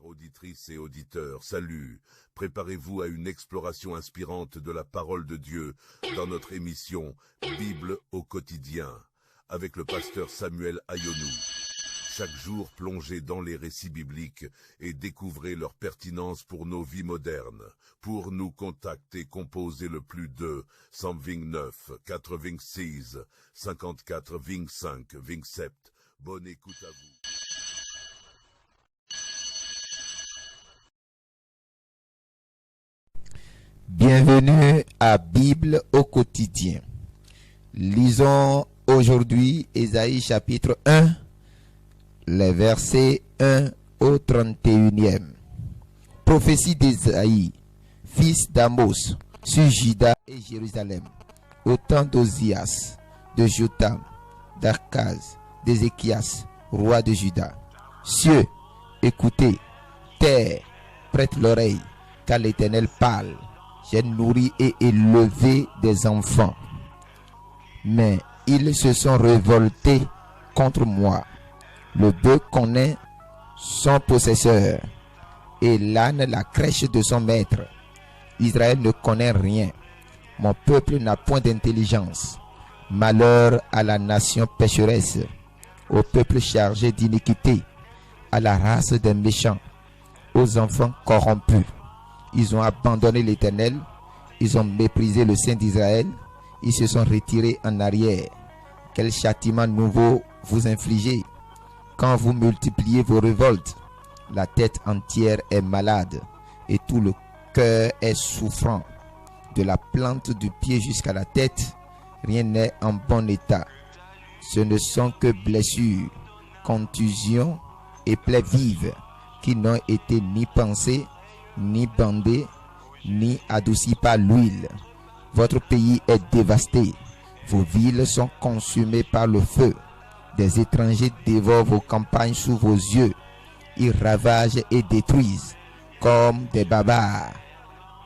Auditrices et auditeurs, salut. Préparez-vous à une exploration inspirante de la parole de Dieu dans notre émission Bible au quotidien avec le pasteur Samuel Ayonou. Chaque jour, plongez dans les récits bibliques et découvrez leur pertinence pour nos vies modernes. Pour nous contacter, composez le plus de 129 86 54 25 27. Bonne écoute à vous. Bienvenue à Bible au quotidien. Lisons aujourd'hui Ésaïe chapitre 1, les versets 1 au 31e. Prophétie d'Ésaïe, fils d'Amos, sur Juda et Jérusalem, au temps d'Ozias, de Jotham, d'Akaz, d'Ézéchias, roi de Juda. Cieux, écoutez, terre, prête l'oreille, car l'Éternel parle. J'ai nourri et élevé des enfants, mais ils se sont révoltés contre moi. Le bœuf connaît son possesseur, et l'âne la crèche de son maître. Israël ne connaît rien. Mon peuple n'a point d'intelligence. Malheur à la nation pécheresse, au peuple chargé d'iniquité, à la race des méchants, aux enfants corrompus. Ils ont abandonné l'Éternel, ils ont méprisé le Saint d'Israël, ils se sont retirés en arrière. Quel châtiment nouveau vous infligez quand vous multipliez vos révoltes? La tête entière est malade et tout le cœur est souffrant. De la plante du pied jusqu'à la tête, rien n'est en bon état. Ce ne sont que blessures, contusions et plaies vives qui n'ont été ni pensées, ni bandé, ni adouci par l'huile. Votre pays est dévasté. Vos villes sont consumées par le feu. Des étrangers dévorent vos campagnes sous vos yeux. Ils ravagent et détruisent comme des barbares.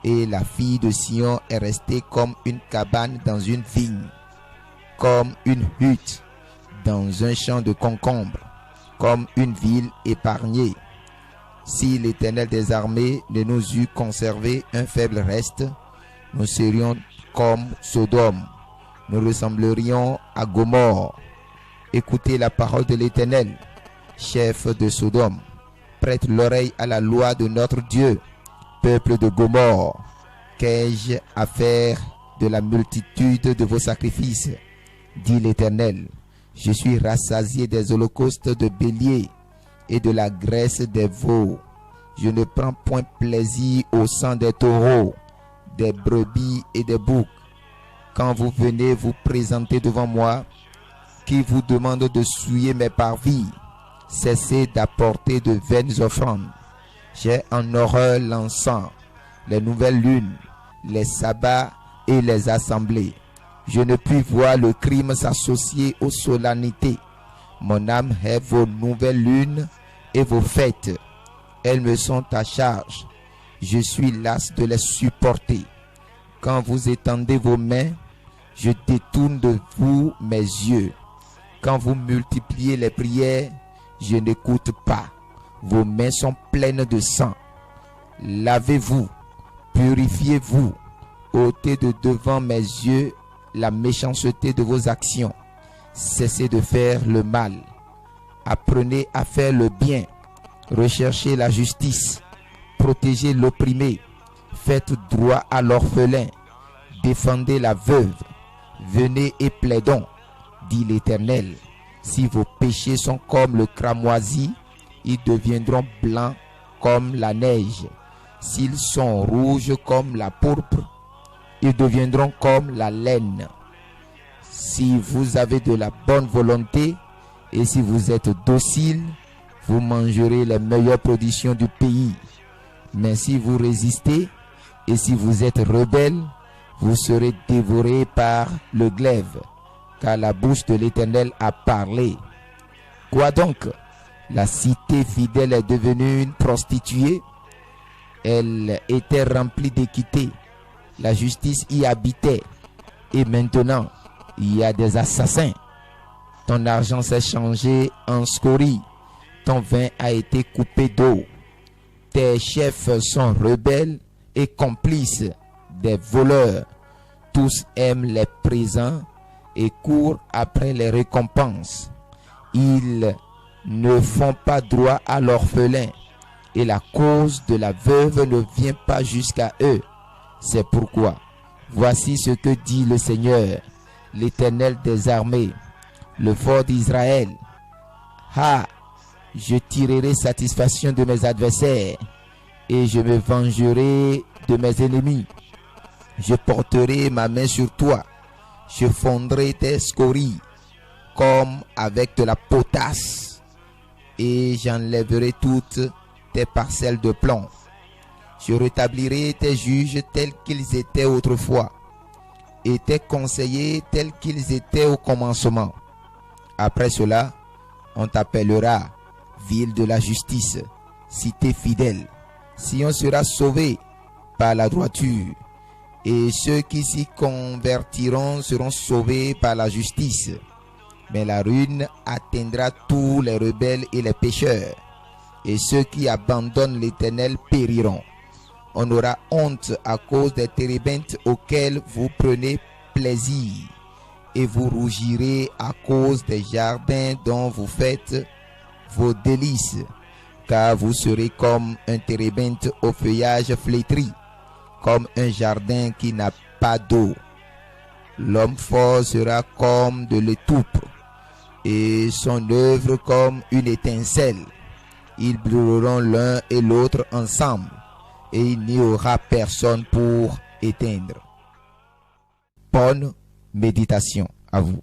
Et la fille de Sion est restée comme une cabane dans une vigne, comme une hutte dans un champ de concombres, comme une ville épargnée. Si l'Éternel des armées ne nous eût conservé un faible reste, nous serions comme Sodome, nous ressemblerions à Gomorrhe. Écoutez la parole de l'Éternel, chef de Sodome. Prête l'oreille à la loi de notre Dieu, peuple de Gomorrhe. Qu'ai-je à faire de la multitude de vos sacrifices, dit l'Éternel. Je suis rassasié des holocaustes de béliers et de la graisse des veaux. Je ne prends point plaisir au sang des taureaux, des brebis et des boucs. Quand vous venez vous présenter devant moi, qui vous demande de souiller mes parvis, cessez d'apporter de vaines offrandes. J'ai en horreur l'encens, les nouvelles lunes, les sabbats et les assemblées. Je ne puis voir le crime s'associer aux solennités. Mon âme hait vos nouvelles lunes et vos fêtes. Elles me sont à charge. Je suis las de les supporter. Quand vous étendez vos mains, je détourne de vous mes yeux. Quand vous multipliez les prières, je n'écoute pas. Vos mains sont pleines de sang. Lavez-vous, purifiez-vous, ôtez de devant mes yeux la méchanceté de vos actions. Cessez de faire le mal. Apprenez à faire le bien. Recherchez la justice. Protégez l'opprimé. Faites droit à l'orphelin. Défendez la veuve. Venez et plaidons, dit l'Éternel. Si vos péchés sont comme le cramoisi, ils deviendront blancs comme la neige. S'ils sont rouges comme la pourpre, ils deviendront comme la laine. Si vous avez de la bonne volonté et si vous êtes docile, vous mangerez les meilleures productions du pays. Mais si vous résistez et si vous êtes rebelle, vous serez dévorés par le glaive, car la bouche de l'Éternel a parlé. Quoi donc? La cité fidèle est devenue une prostituée. Elle était remplie d'équité. La justice y habitait. Et maintenant, il y a des assassins. Ton argent s'est changé en scorie. Ton vin a été coupé d'eau. Tes chefs sont rebelles et complices des voleurs. Tous aiment les présents et courent après les récompenses. Ils ne font pas droit à l'orphelin et la cause de la veuve ne vient pas jusqu'à eux. C'est pourquoi, voici ce que dit le Seigneur, l'Éternel des armées, le fort d'Israël. Ah, je tirerai satisfaction de mes adversaires et je me vengerai de mes ennemis. Je porterai ma main sur toi, je fondrai tes scories comme avec de la potasse et j'enlèverai toutes tes parcelles de plomb. Je rétablirai tes juges tels qu'ils étaient autrefois et tes conseillers tels qu'ils étaient au commencement. Après cela, on t'appellera ville de la justice, cité fidèle. Sion sera sauvé par la droiture et ceux qui s'y convertiront seront sauvés par la justice. Mais la ruine atteindra tous les rebelles et les pécheurs, et ceux qui abandonnent l'Éternel périront. On aura honte à cause des térébintes auxquelles vous prenez plaisir, et vous rougirez à cause des jardins dont vous faites vos délices, car vous serez comme un térébinthe au feuillage flétri, comme un jardin qui n'a pas d'eau. L'homme fort sera comme de l'étoupe, et son œuvre comme une étincelle. Ils brûleront l'un et l'autre ensemble, et il n'y aura personne pour éteindre. Bonne méditation à vous.